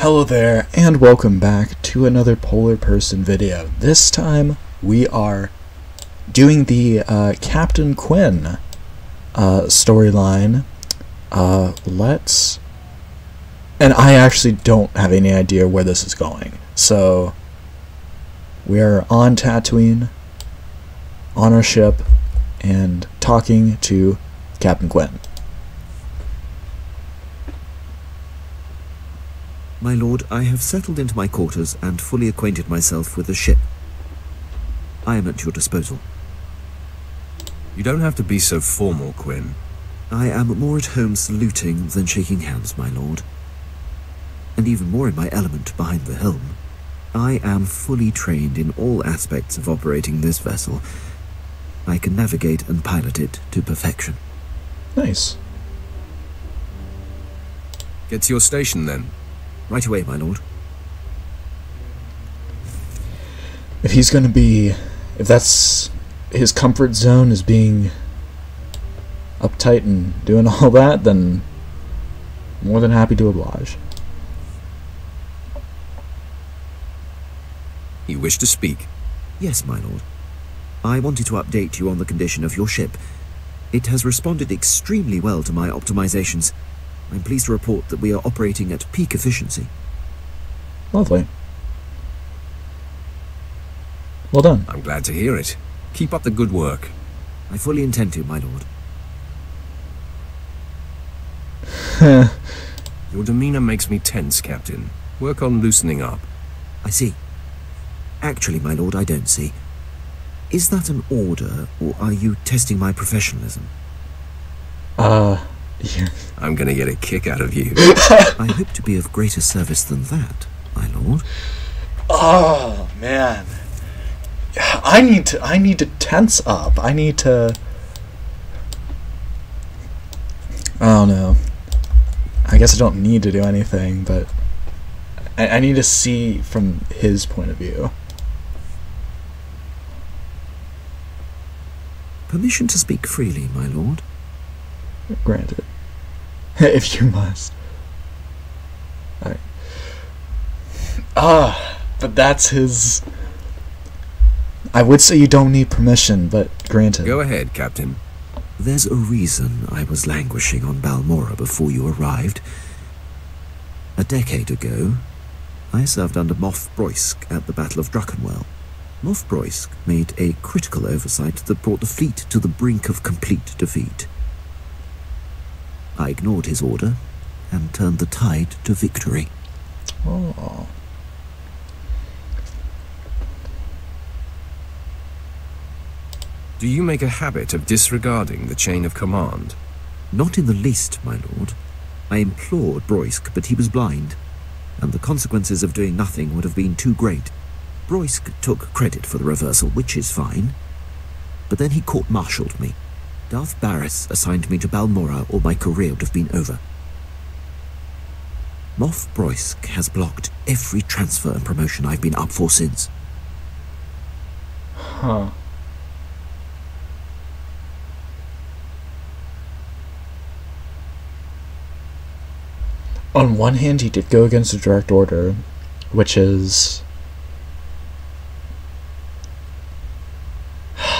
Hello there, and welcome back to another Polar Person video. This time, we are doing the Captain Quinn storyline. And I actually don't have any idea where this is going. So, we are on Tatooine, on our ship, and talking to Captain Quinn. My lord, I have settled into my quarters and fully acquainted myself with the ship. I am at your disposal. You don't have to be so formal, Quinn. I am more at home saluting than shaking hands, my lord. And even more in my element behind the helm. I am fully trained in all aspects of operating this vessel. I can navigate and pilot it to perfection. Nice. Get to your station, then. Right away, my lord. If he's gonna be... if that's his comfort zone, is being uptight and doing all that, then more than happy to oblige. You wish to speak? Yes, my lord. I wanted to update you on the condition of your ship. It has responded extremely well to my optimizations. I'm pleased to report that we are operating at peak efficiency. Lovely. Well done. I'm glad to hear it. Keep up the good work. I fully intend to, my lord. Your demeanor makes me tense, Captain. Work on loosening up. I see. Actually, my lord, I don't see. Is that an order, or are you testing my professionalism? Yeah. I'm gonna get a kick out of you. I hope to be of greater service than that, my lord. Oh, man. I need to tense up. I need to... I don't know. I guess I don't need to do anything, but I need to see from his point of view. Permission to speak freely, my lord. Granted. If you must. Alright. But that's his... I would say you don't need permission, but granted. Go ahead, Captain. There's a reason I was languishing on Balmora before you arrived. A decade ago, I served under Moff Broysk at the Battle of Druckenwell. Moff Broysk made a critical oversight that brought the fleet to the brink of complete defeat. I ignored his order and turned the tide to victory. Oh. Do you make a habit of disregarding the chain of command? Not in the least, my lord. I implored Broysk, but he was blind, and the consequences of doing nothing would have been too great. Broysk took credit for the reversal, which is fine, but then he court-martialed me. Darth Barris assigned me to Balmora, or my career would have been over. Moff Broysk has blocked every transfer and promotion I've been up for since. Huh. On one hand, he did go against a direct order, which is...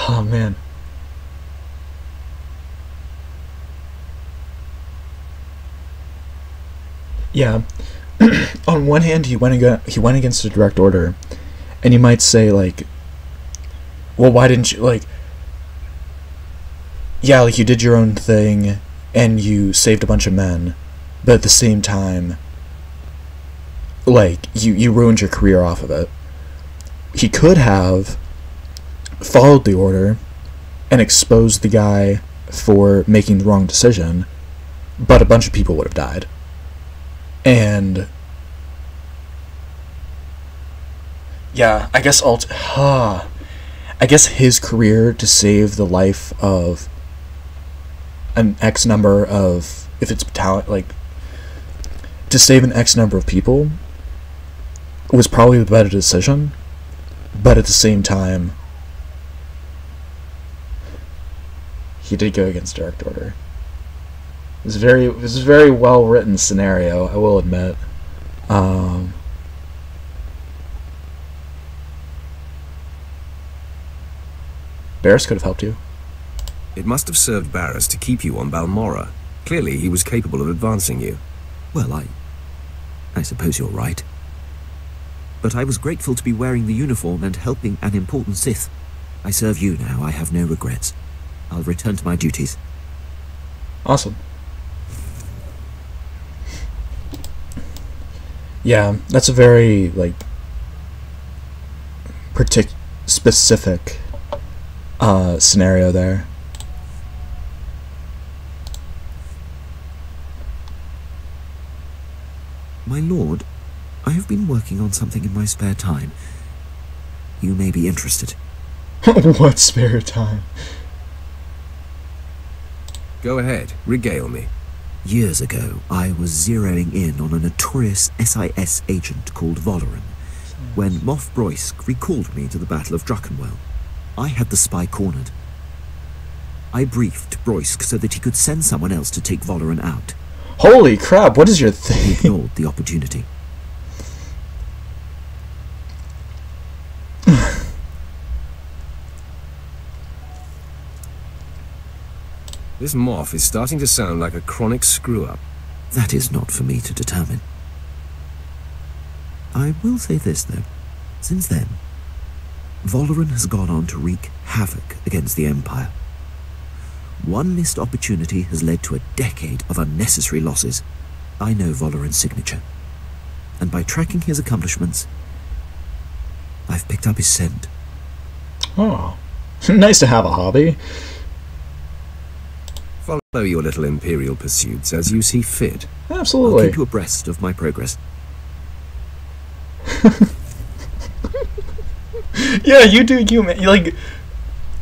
oh, man. Yeah. On one hand, he went against a direct order, and you might say, like, well, why didn't you, like... yeah, like, you did your own thing, and you saved a bunch of men, but at the same time, like, you ruined your career off of it. He could have followed the order and exposed the guy for making the wrong decision, but a bunch of people would have died. And yeah, I guess I guess his career to save the life of an X number of, if it's battalion, like, to save an X number of people was probably the better decision, but at the same time, he did go against direct order. It was a very well written scenario, I will admit. Barris could have helped you. It must have served Barris to keep you on Balmora. Clearly, he was capable of advancing you. Well, I suppose you're right. But I was grateful to be wearing the uniform and helping an important Sith. I serve you now, I have no regrets. I'll return to my duties. Awesome. Yeah, that's a very, like, specific scenario there. My lord, I have been working on something in my spare time. You may be interested. What spare time? Go ahead, regale me. Years ago, I was zeroing in on a notorious SIS agent called Valoran. When Moff Broysk recalled me to the Battle of Druckenwell, I had the spy cornered. I briefed Broysk so that he could send someone else to take Valoran out. Holy crap, what is your thing? He ignored the opportunity. This Moff is starting to sound like a chronic screw-up. That is not for me to determine. I will say this, though. Since then, Valoran has gone on to wreak havoc against the Empire. One missed opportunity has led to a decade of unnecessary losses. I know Valoran's signature, and by tracking his accomplishments, I've picked up his scent. Oh, nice to have a hobby. Follow your little Imperial pursuits as you see fit. Absolutely. I'll keep you abreast of my progress. Yeah, you do you, man. You, like,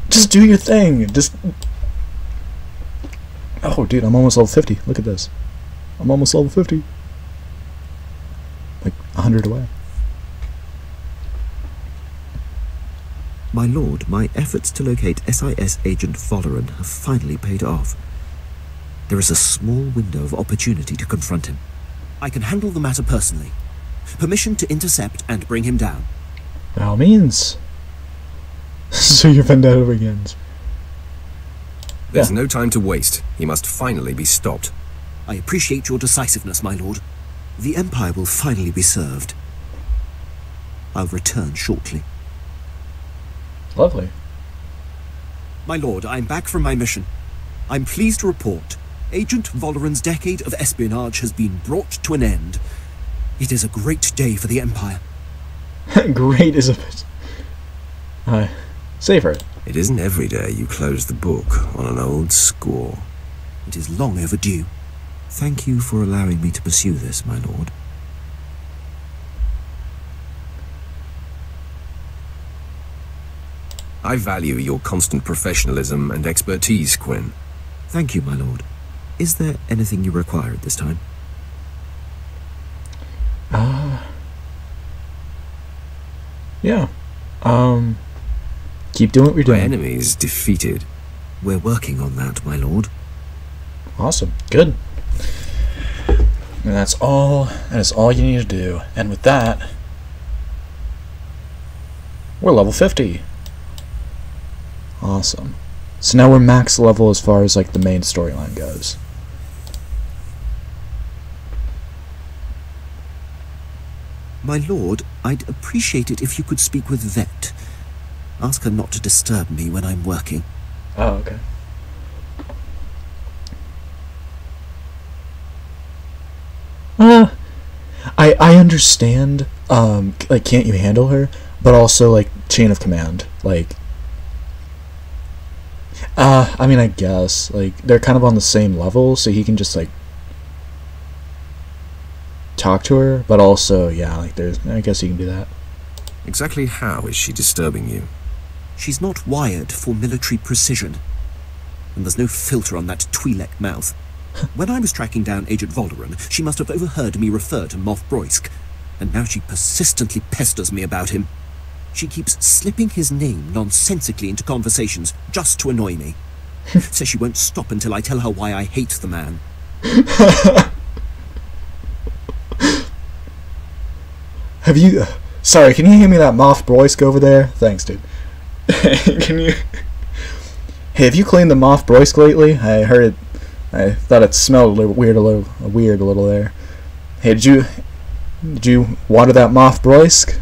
just do your thing. Just... Oh, dude, I'm almost level 50. Look at this. I'm almost level 50. Like, 100 away. My lord, my efforts to locate SIS agent Valoran have finally paid off. There is a small window of opportunity to confront him. I can handle the matter personally. Permission to intercept and bring him down. By all means. So your vendetta begins. There's no time to waste. He must finally be stopped. I appreciate your decisiveness, my lord. The Empire will finally be served. I'll return shortly. Lovely. My lord, I'm back from my mission. I'm pleased to report Agent Valoran's decade of espionage has been brought to an end. It is a great day for the Empire. Great is a bit... savor it. It isn't every day you close the book on an old score. It is long overdue. Thank you for allowing me to pursue this, my lord. I value your constant professionalism and expertise, Quinn. Thank you, my lord. Is there anything you require at this time? Yeah. Keep doing what we're My doing. enemies defeated. We're working on that, my lord. Awesome. Good. And that's all you need to do. And with that, we're level 50. Awesome. So now we're max level as far as like the main storyline goes. My lord, I'd appreciate it if you could speak with Vet. Ask her not to disturb me when I'm working. Oh, okay. I understand, like, can't you handle her? But also, like, chain of command. Like, I mean, I guess. Like, they're kind of on the same level, so he can just, like, talk to her. But also, yeah, like, I guess he can do that. Exactly how is she disturbing you? She's not wired for military precision. And there's no filter on that Twi'lek mouth. When I was tracking down Agent Valoran, she must have overheard me refer to Moff Broysk, and now she persistently pesters me about him. She keeps slipping his name nonsensically into conversations just to annoy me. Says she won't stop until I tell her why I hate the man. Have you... Sorry, can you hand me that Moff Broisk over there? Thanks, dude. Can you... Hey, have you cleaned the Moff Broisk lately? I heard it... I thought it smelled a little weird there. Hey, did you water that Moff Broisk?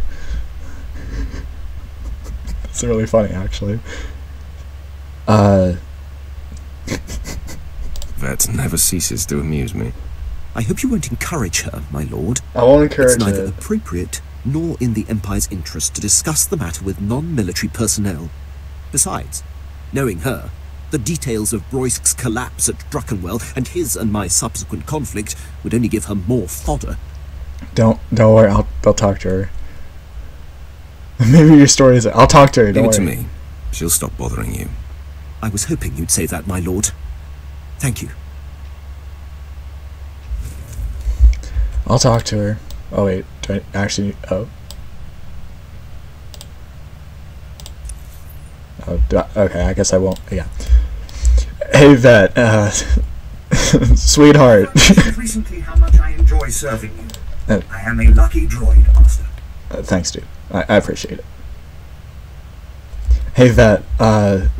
It's really funny, actually. That never ceases to amuse me. I hope you won't encourage her, my lord. I won't encourage It's neither it. appropriate nor in the Empire's interest to discuss the matter with non-military personnel. Besides, knowing her, the details of Broisk's collapse at Druckenwell and his and my subsequent conflict would only give her more fodder. Don't worry, I'll talk to her. Maybe your story is... I'll talk to her, don't Leave it to worry. me. She'll stop bothering you. I was hoping you'd say that, my lord. Thank you. I'll talk to her. Oh wait, do I actually... Oh. Okay, I guess I won't... Yeah. Hey, Vet, sweetheart. Recently how much I enjoy serving you. I am a lucky droid, Master. Thanks, dude. I appreciate it. Hey, Vet, can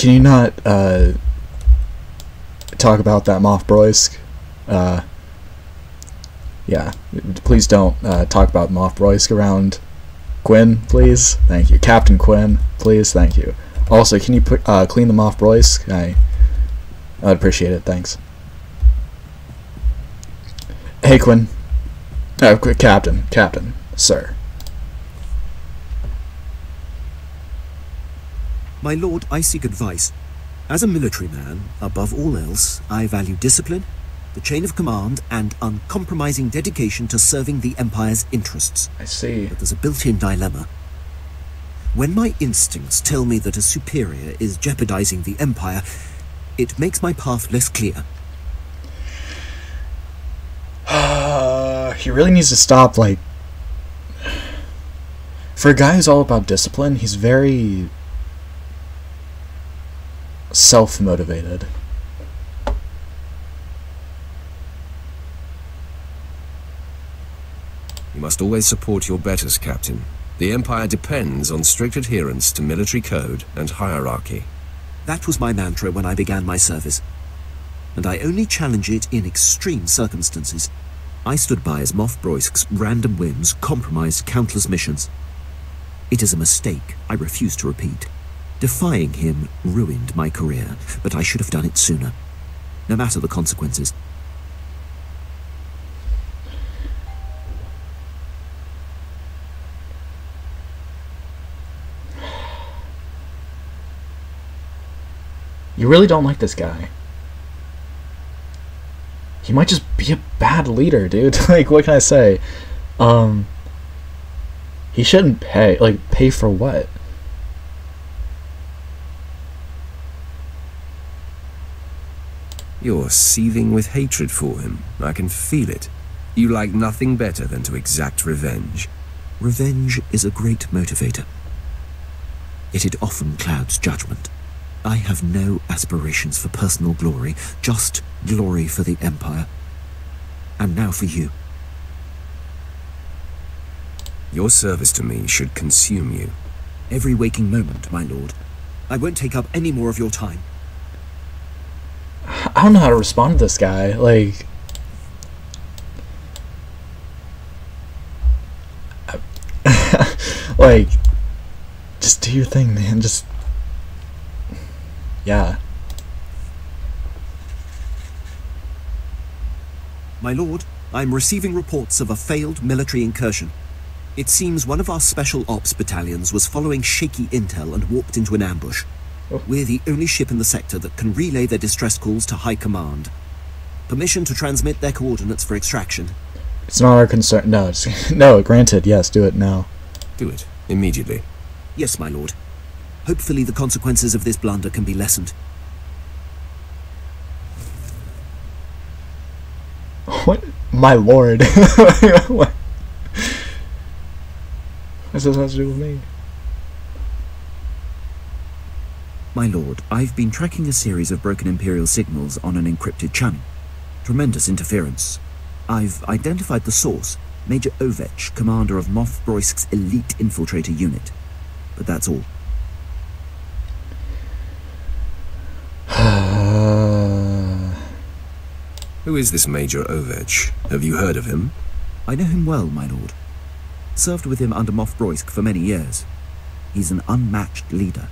you not, talk about that Moff Broisk? Yeah, please don't, talk about Moff Broisk around Quinn, please. Thank you. Captain Quinn, please. Thank you. Also, can you clean the Moff Broisk? I'd appreciate it. Thanks. Hey, Quinn. Captain, sir. My lord, I seek advice. As a military man, above all else, I value discipline, the chain of command, and uncompromising dedication to serving the Empire's interests. I see. But there's a built-in dilemma. When my instincts tell me that a superior is jeopardizing the Empire, it makes my path less clear. He really needs to stop, like... For a guy who's all about discipline, he's very... self-motivated. You must always support your betters, Captain. The Empire depends on strict adherence to military code and hierarchy. That was my mantra when I began my service. And I only challenge it in extreme circumstances. I stood by as Moff Broisk's random whims compromised countless missions. It is a mistake I refuse to repeat. Defying him ruined my career, but I should have done it sooner. No matter the consequences. You really don't like this guy. He might just be a bad leader, dude. Like, what can I say? He shouldn't pay. Like, pay for what? You're seething with hatred for him. I can feel it. You like nothing better than to exact revenge. Revenge is a great motivator. Yet it often clouds judgment. I have no aspirations for personal glory, just glory for the Empire. And now for you. Your service to me should consume you. Every waking moment, my lord. I won't take up any more of your time. I don't know how to respond to this guy. Like... like... Just do your thing, man. Just... Yeah. My lord, I'm receiving reports of a failed military incursion. It seems one of our special ops battalions was following shaky intel and walked into an ambush. Oh. We're the only ship in the sector that can relay their distress calls to High Command. Permission to transmit their coordinates for extraction. It's not our concern. No, it's, no, granted. Yes, do it now. Do it. Immediately. Yes, my lord. Hopefully the consequences of this blunder can be lessened. What? My lord. What? What's this have to do with me? My lord, I've been tracking a series of broken Imperial signals on an encrypted channel. Tremendous interference. I've identified the source, Major Ovech, commander of Moff Broisk's elite infiltrator unit. But that's all. Who is this Major Ovech? Have you heard of him? I know him well, my lord. Served with him under Moff Broisk for many years. He's an unmatched leader.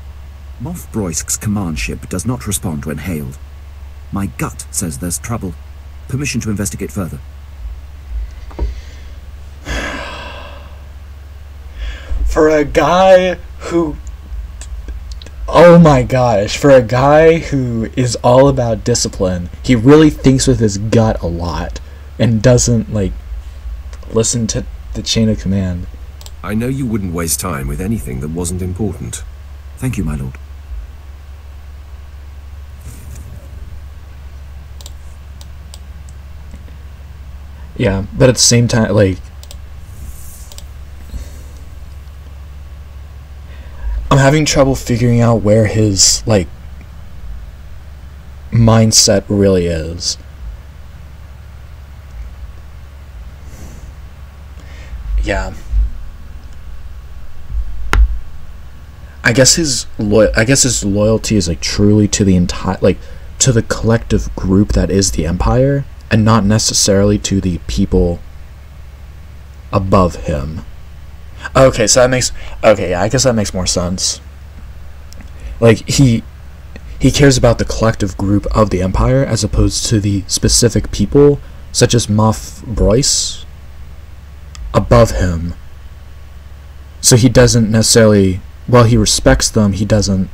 Moff Broisk's command ship does not respond when hailed. My gut says there's trouble. Permission to investigate further. For a guy who... Oh my gosh, for a guy who is all about discipline, he really thinks with his gut a lot and doesn't, like, listen to the chain of command. I know you wouldn't waste time with anything that wasn't important. Thank you, my lord. Yeah, but at the same time, like... I'm having trouble figuring out where his, like, mindset really is. Yeah. I guess his loyalty is, like, truly to the entire, like, to the collective group that is the Empire, and not necessarily to the people above him. Okay, so that makes... Okay, yeah, I guess that makes more sense. Like, he cares about the collective group of the Empire as opposed to the specific people, such as Moff Broisk, above him. So he doesn't necessarily... While he respects them, he doesn't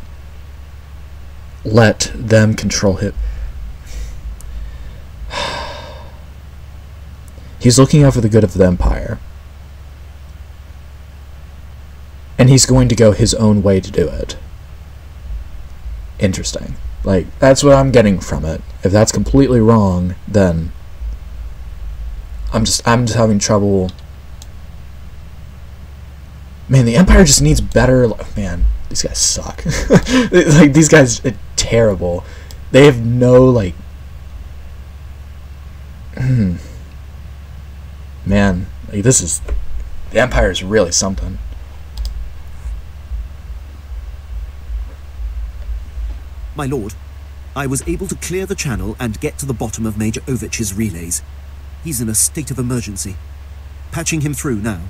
let them control him. He's looking out for the good of the Empire. And he's going to go his own way to do it. Interesting. Like, that's what I'm getting from it. If that's completely wrong, then I'm just having trouble. Man, the Empire just needs better... Man, these guys suck. Like, these guys are terrible. They have no, like... Man, like, this is... The Empire is really something. My lord, I was able to clear the channel and get to the bottom of Major Ovech's relays. He's in a state of emergency. Patching him through now.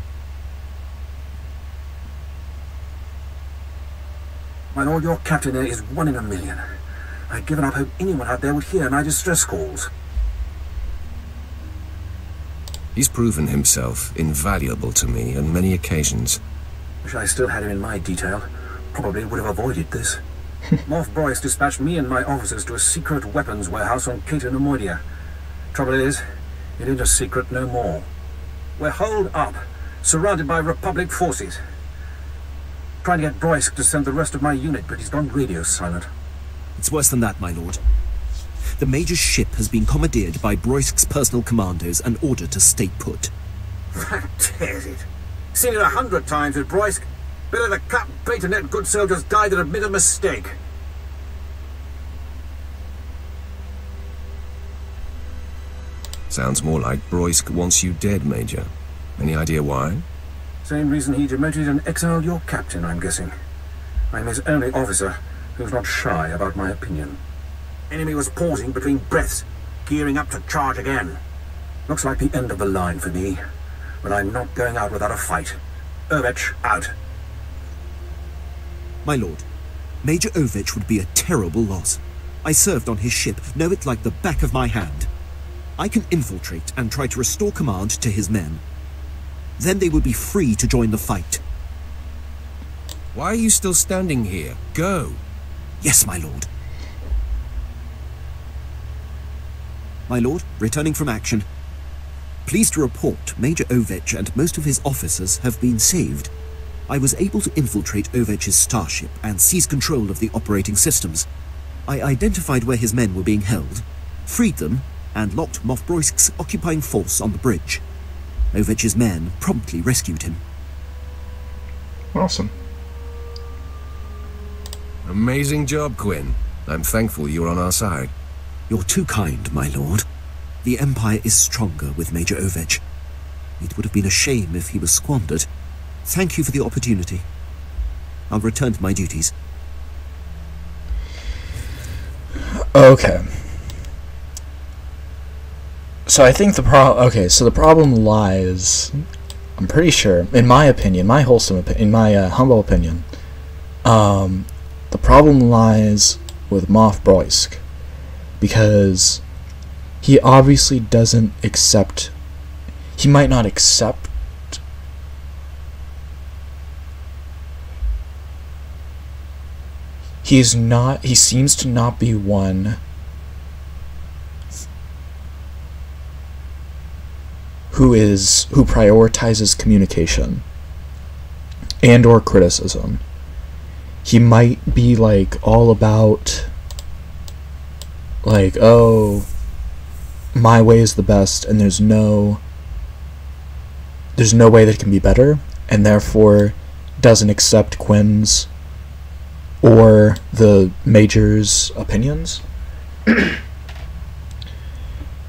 My lord, your captain there is 1 in a million. I'd given up hope anyone out there would hear my distress calls. He's proven himself invaluable to me on many occasions. Wish I still had him in my detail. Probably would have avoided this. Moff Broisk dispatched me and my officers to a secret weapons warehouse on Cato Nemoidia. Trouble is, it ain't a secret no more. We're holed up, surrounded by Republic forces. Trying to get Broisk to send the rest of my unit, but he's gone radio silent. It's worse than that, my lord. The Major's ship has been commandeered by Broisk's personal commandos and ordered to stay put. That tears it. Seen it 100 times with Broisk. Better the cut bait and let good soldiers die than admit a mistake. Sounds more like Broisk wants you dead, Major. Any idea why? Same reason he demoted and exiled your captain, I'm guessing. I'm his only officer who's not shy about my opinion. Enemy was pausing between breaths, gearing up to charge again. Looks like the end of the line for me, but I'm not going out without a fight. Ovech out. My lord, Major Ovech would be a terrible loss. I served on his ship, know it like the back of my hand. I can infiltrate and try to restore command to his men. Then they would be free to join the fight. Why are you still standing here? Go! Yes, my lord. My lord, returning from action. Pleased to report Major Ovech and most of his officers have been saved. I was able to infiltrate Ovech's starship and seize control of the operating systems. I identified where his men were being held, freed them, and locked Moff Broisk's occupying force on the bridge. Ovech's men promptly rescued him. Awesome. Amazing job, Quinn. I'm thankful you're on our side. You're too kind, my lord. The Empire is stronger with Major Ovech. It would have been a shame if he was squandered. Thank you for the opportunity. I'll return to my duties. Okay. So I think the problem lies, I'm pretty sure, in my opinion, my wholesome opinion, in my humble opinion, the problem lies with Moff Broisk, because he obviously doesn't accept, he might not accept, he seems to not be one who prioritizes communication and or criticism. He might be like all about like, oh, my way is the best and there's no way that it can be better, and therefore doesn't accept Quinn's or the Major's opinions.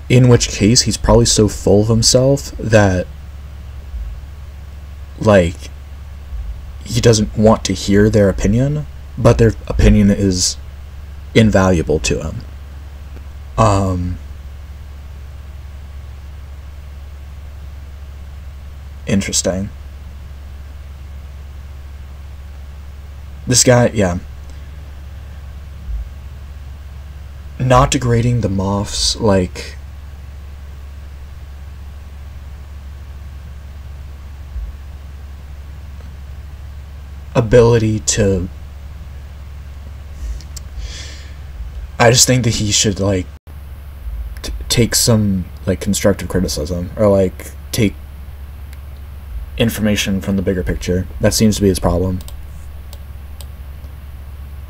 In which case, he's probably so full of himself that, like, he doesn't want to hear their opinion, but their opinion is invaluable to him. Interesting. This guy, yeah. Not degrading the Moff's, like, ability to, I just think that he should, like, take some, like, constructive criticism, or, like, take information from the bigger picture. That seems to be his problem.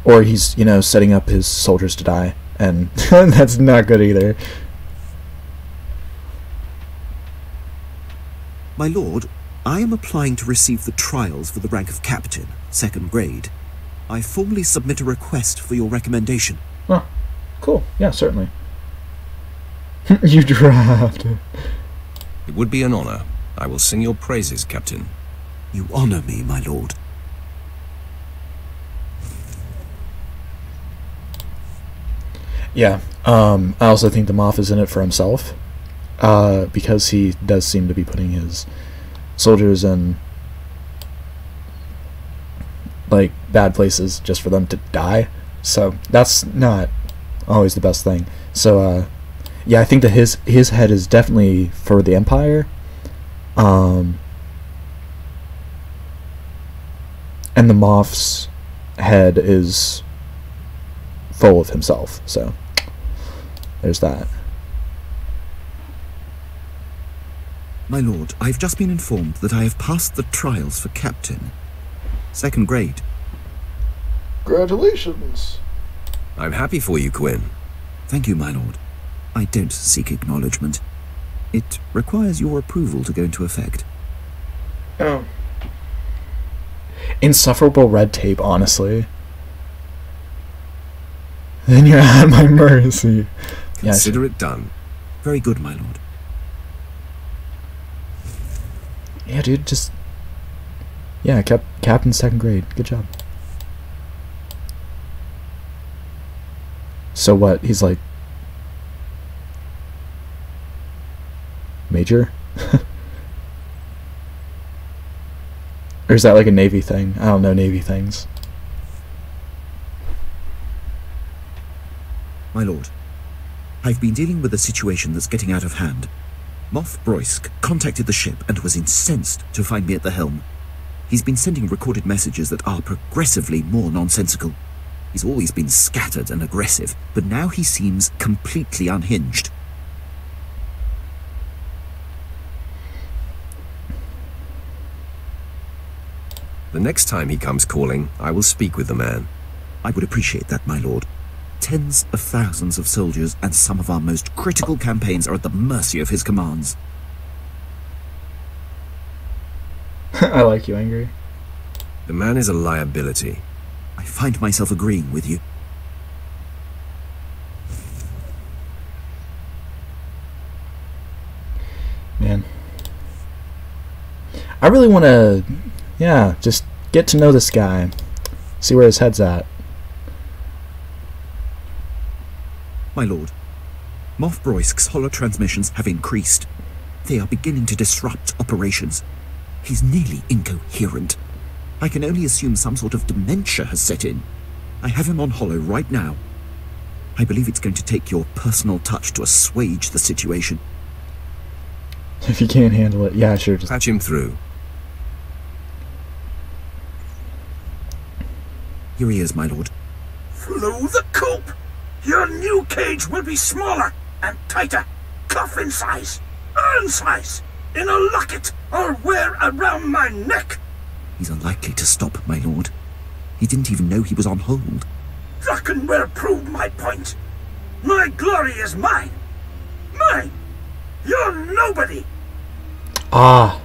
Or he's, you know, setting up his soldiers to die, and that's not good either. My lord, I am applying to receive the trials for the rank of captain, 2nd grade. I formally submit a request for your recommendation. Oh, cool. Yeah, certainly. You draft. It would be an honor. I will sing your praises, Captain. You honor me, my lord. Yeah, I also think the Moff is in it for himself, because he does seem to be putting his soldiers in, like, bad places just for them to die, so that's not always the best thing. So, yeah, I think that his head is definitely for the Empire, and the Moff's head is full of himself, so there's that. My lord, I've just been informed that I have passed the trials for captain, 2nd grade. Congratulations. I'm happy for you, Quinn. Thank you, my lord. I don't seek acknowledgement. It requires your approval to go into effect. Oh. Insufferable red tape, honestly. Then you're at my mercy. Consider it done. Very good, my lord. Yeah, dude, just... Yeah, captain 2nd grade. Good job. So what? He's like... Major? Or is that like a Navy thing? I don't know Navy things. My lord, I've been dealing with a situation that's getting out of hand. Moff Broisk contacted the ship and was incensed to find me at the helm. He's been sending recorded messages that are progressively more nonsensical. He's always been scattered and aggressive, but now he seems completely unhinged. The next time he comes calling, I will speak with the man. I would appreciate that, my lord. Tens of thousands of soldiers and some of our most critical campaigns are at the mercy of his commands. I like you, Angry. The man is a liability. I find myself agreeing with you. Man. I really want to, yeah, just get to know this guy, see where his head's at. My lord, Moff Broisk's holotransmissions have increased. They are beginning to disrupt operations. He's nearly incoherent. I can only assume some sort of dementia has set in. I have him on holo right now. I believe it's going to take your personal touch to assuage the situation. If you can't handle it, yeah, sure. Just Patch him through. Here he is, my lord. Flew the coop! Your new cage will be smaller and tighter, coffin size, urn size, in a locket or wear around my neck. He's unlikely to stop, my lord. He didn't even know he was on hold. Druckenwell proved my point. My glory is mine. Mine. You're nobody. Ah.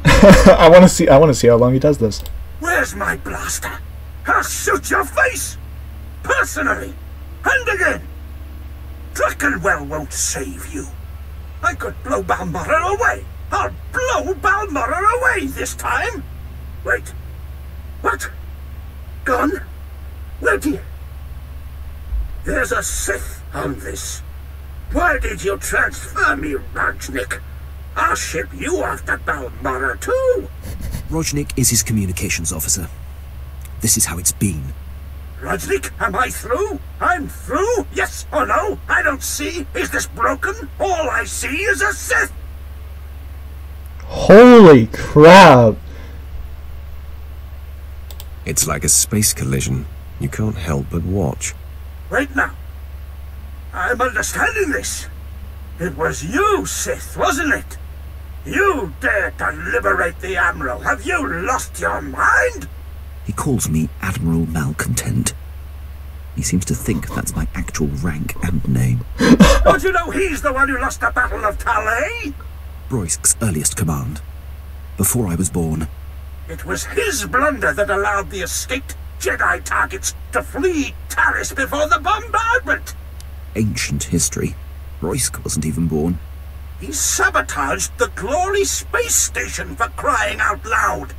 I want to see how long he does this. Where's my blaster? I'll shoot your face. Personally. And again. Druckenwell won't save you. I could blow Balmorra away. I'll blow Balmorra away this time. Wait. What? Gone? Ready? There's a Sith on this. Why did you transfer me, Rajnik? I'll ship you off to Balmorra too. Rojnik is his communications officer. This is how it's been. Rajnik, am I through? I'm through? Yes or no? I don't see. Is this broken? All I see is a Sith. Holy crap. It's like a space collision. You can't help but watch. Wait now. I'm understanding this. It was you, Sith, wasn't it? You dared to liberate the Admiral. Have you lost your mind? He calls me Admiral Malcontent. He seems to think that's my actual rank and name. Don't you know he's the one who lost the Battle of Talay? Broisk's earliest command. Before I was born. It was his blunder that allowed the escaped Jedi targets to flee Taris before the bombardment. Ancient history. Broisk wasn't even born. He sabotaged the Glory Space Station, for crying out loud.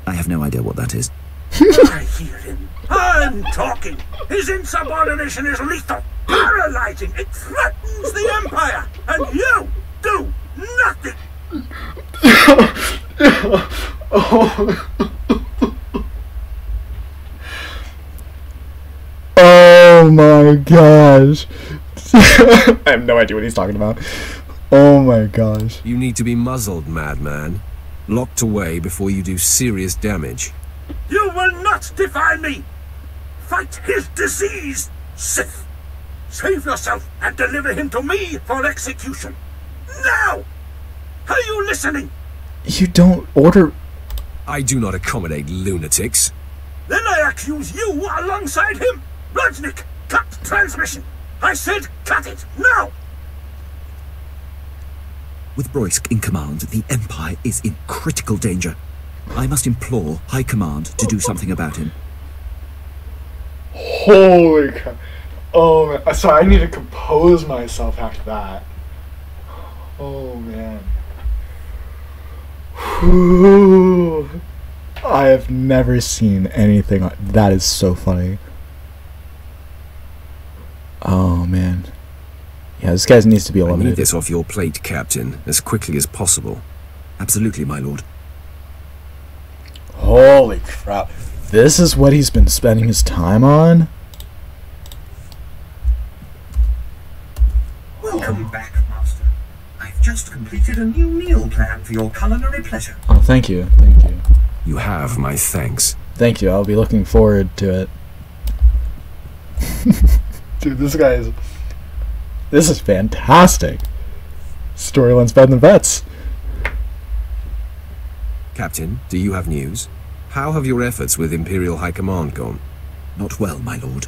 I have no idea what that is. I hear him. I'm talking. His insubordination is lethal, paralyzing. It threatens the Empire, and you do nothing. Oh my gosh. I have no idea what he's talking about. Oh my gosh. You need to be muzzled, madman. Locked away before you do serious damage. You will not defy me. Fight his disease, Sith. Save yourself and deliver him to me for execution. Now! Are you listening? You don't order... I do not accommodate lunatics. Then I accuse you alongside him. Rajnik, cut transmission. I said cut it, now! With Broisk in command, the Empire is in critical danger. I must implore High Command to do something about him. Holy crap. Oh man. Sorry, I need to compose myself after that. Oh man. Whew. I have never seen anything like that. Is so funny. Oh man. Yeah, this guy needs to be I need eliminated. this off your plate, Captain, as quickly as possible. Absolutely, my lord. Holy crap. This is what he's been spending his time on? Welcome back, Master. I've just completed a new meal plan for your culinary pleasure. Oh, thank you. Thank you. You have my thanks. Thank you. I'll be looking forward to it. Dude, this guy is... This is fantastic. Storyline's better than Vets. Captain, do you have news? How have your efforts with Imperial High Command gone? Not well, my lord.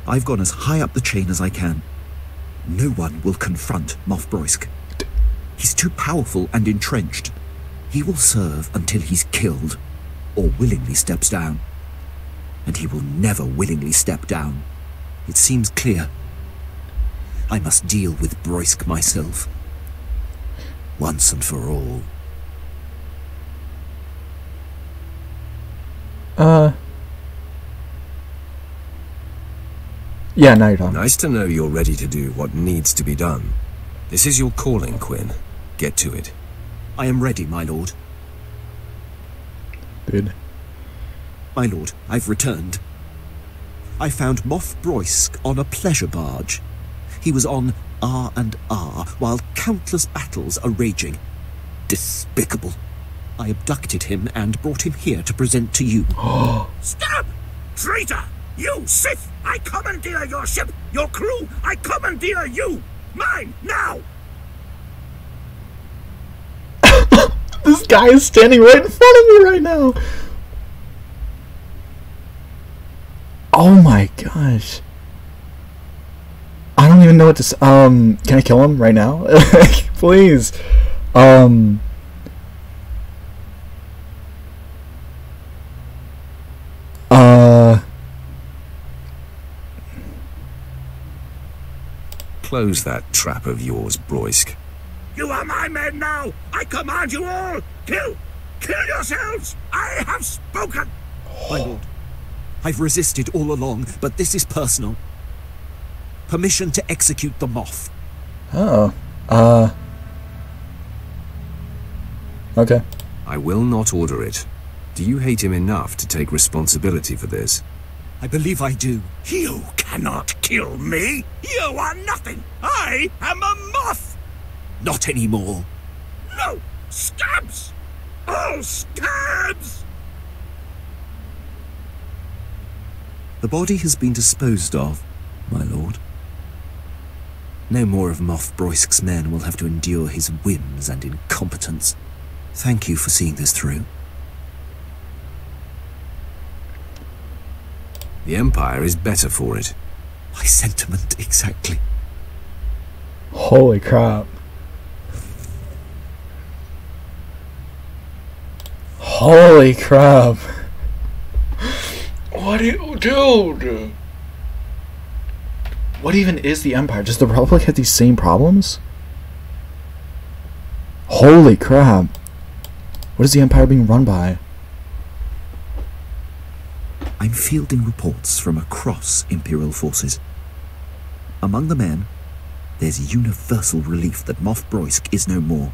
I've gone as high up the chain as I can. No one will confront Moff Broisk. He's too powerful and entrenched. He will serve until he's killed, or willingly steps down. And he will never willingly step down. It seems clear. I must deal with Broisk myself. Once and for all. Yeah, now you're talking. Nice to know you're ready to do what needs to be done. This is your calling, Quinn. Get to it. I am ready, my lord. Good. My lord, I've returned. I found Moff Broysk on a pleasure barge. He was on R&R while countless battles are raging. Despicable. I abducted him and brought him here to present to you. Stop! Traitor! You, Sith! I commandeer your ship! Your crew! I commandeer you! Mine, now! This guy is standing right in front of me right now! Oh my gosh. I don't even know what to say. Can I kill him right now? Please. Close that trap of yours, Broysk. You are my men now! I command you all! Kill! Kill yourselves! I have spoken! My lord, I've resisted all along, but this is personal. Permission to execute the Moff. Oh. Okay. I will not order it. Do you hate him enough to take responsibility for this? I believe I do. You cannot kill me! You are nothing! I am a moth! Not anymore. No! Scabs! All scabs! The body has been disposed of, my lord. No more of Moff Broysk's men will have to endure his whims and incompetence. Thank you for seeing this through. The Empire is better for it. My sentiment exactly. Holy crap. Holy crap. What do you... Dude! What even is the Empire? Does the Republic have these same problems? Holy crap. What is the Empire being run by? I'm fielding reports from across Imperial forces. Among the men, there's universal relief that Moff Broysk is no more.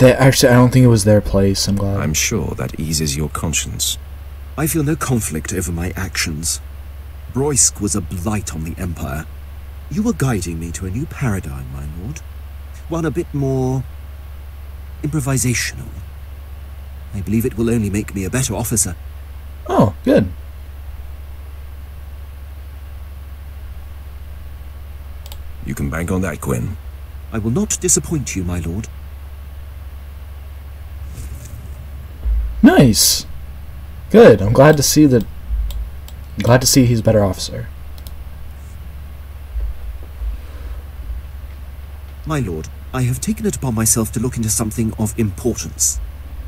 Actually, I don't think it was their place. I'm glad. I'm sure that eases your conscience. I feel no conflict over my actions. Broysk was a blight on the Empire. You were guiding me to a new paradigm, my lord. One a bit more improvisational. I believe it will only make me a better officer. Oh, good. You can bank on that, Quinn. I will not disappoint you, my lord. Nice. Good. I'm glad to see that. I'm glad to see he's a better officer. My lord, I have taken it upon myself to look into something of importance.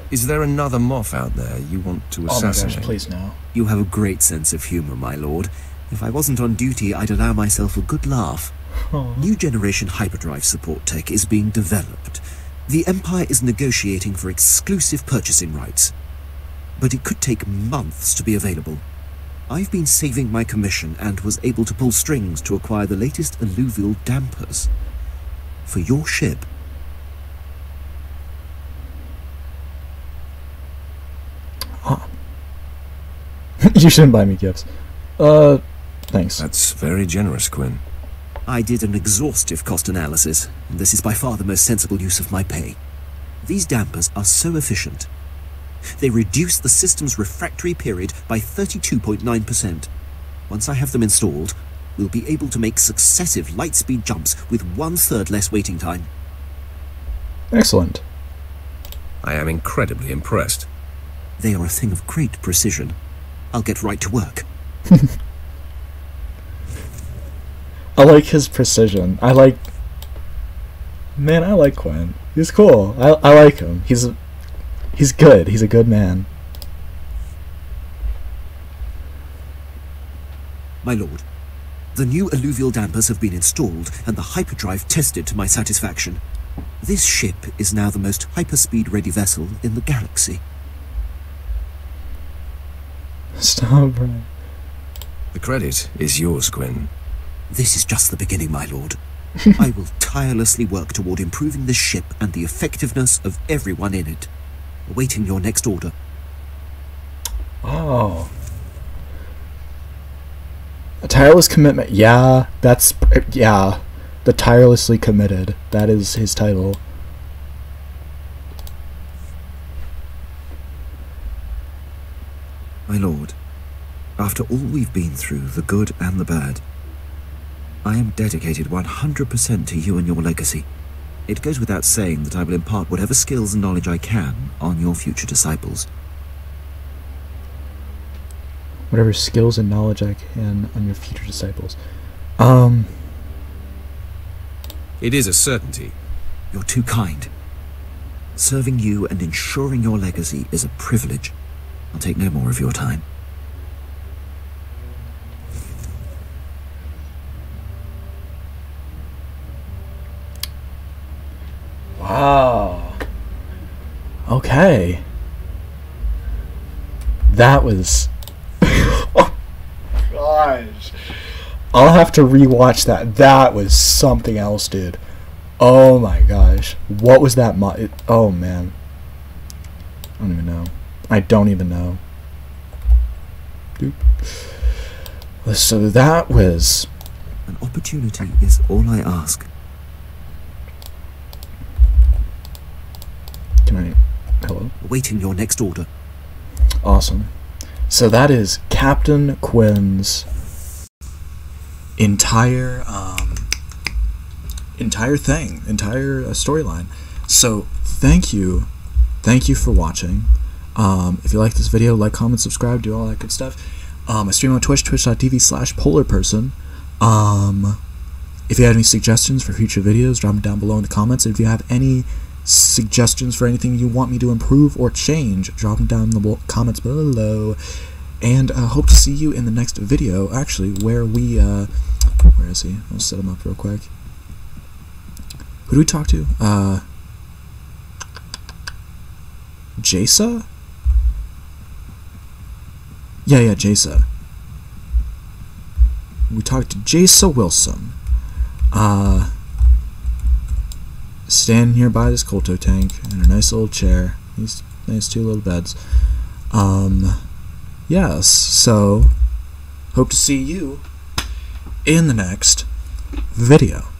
Is there another Moff out there you want to Oh my assassinate? gosh, please no. You have a great sense of humor, my lord. If I wasn't on duty, I'd allow myself a good laugh. Oh. New generation hyperdrive support tech is being developed. The Empire is negotiating for exclusive purchasing rights. But it could take months to be available. I've been saving my commission and was able to pull strings to acquire the latest alluvial dampers. For your ship. You shouldn't buy me gifts. Thanks. That's very generous, Quinn. I did an exhaustive cost analysis, and this is by far the most sensible use of my pay. These dampers are so efficient. They reduce the system's refractory period by 32.9%. Once I have them installed, we'll be able to make successive light speed jumps with 1/3 less waiting time. Excellent. I am incredibly impressed. They are a thing of great precision. I'll get right to work. I like his precision. I like Quinn. He's cool. I like him. He's good. He's a good man. My lord, the new alluvial dampers have been installed and the hyperdrive tested to my satisfaction. This ship is now the most hyperspeed-ready vessel in the galaxy. Stop, bro. The credit is yours, Quinn. This is just the beginning, my lord. I will tirelessly work toward improving this ship and the effectiveness of everyone in it. Awaiting your next order. Oh. A tireless commitment. Yeah, that's... Yeah. The tirelessly committed. That is his title. My lord, after all we've been through, the good and the bad, I am dedicated 100% to you and your legacy. It goes without saying that I will impart whatever skills and knowledge I can on your future disciples. Whatever skills and knowledge I can on your future disciples. It is a certainty. You're too kind. Serving you and ensuring your legacy is a privilege. I'll take no more of your time. Wow. Okay. That was... Oh, gosh. I'll have to rewatch that. That was something else, dude. Oh my gosh. What was that oh man. I don't even know. I don't even know. Doop. So that was... An opportunity is all I ask. Can I... Hello? Awaiting your next order. Awesome. So that is Captain Quinn's entire storyline. So thank you for watching. If you like this video, like, comment, subscribe, do all that good stuff. I stream on Twitch, twitch.tv/polarperson. If you have any suggestions for future videos, drop them down below in the comments. And if you have any suggestions for anything you want me to improve or change, drop them down in the comments below. And hope to see you in the next video, actually, where we, where is he? I'll set him up real quick. Who do we talk to? Jaisa? Yeah, Jaisa. We talked to Jaisa Wilson. Standing here by this Kolto tank in a nice little chair. These nice two little beds. Yes, so hope to see you in the next video.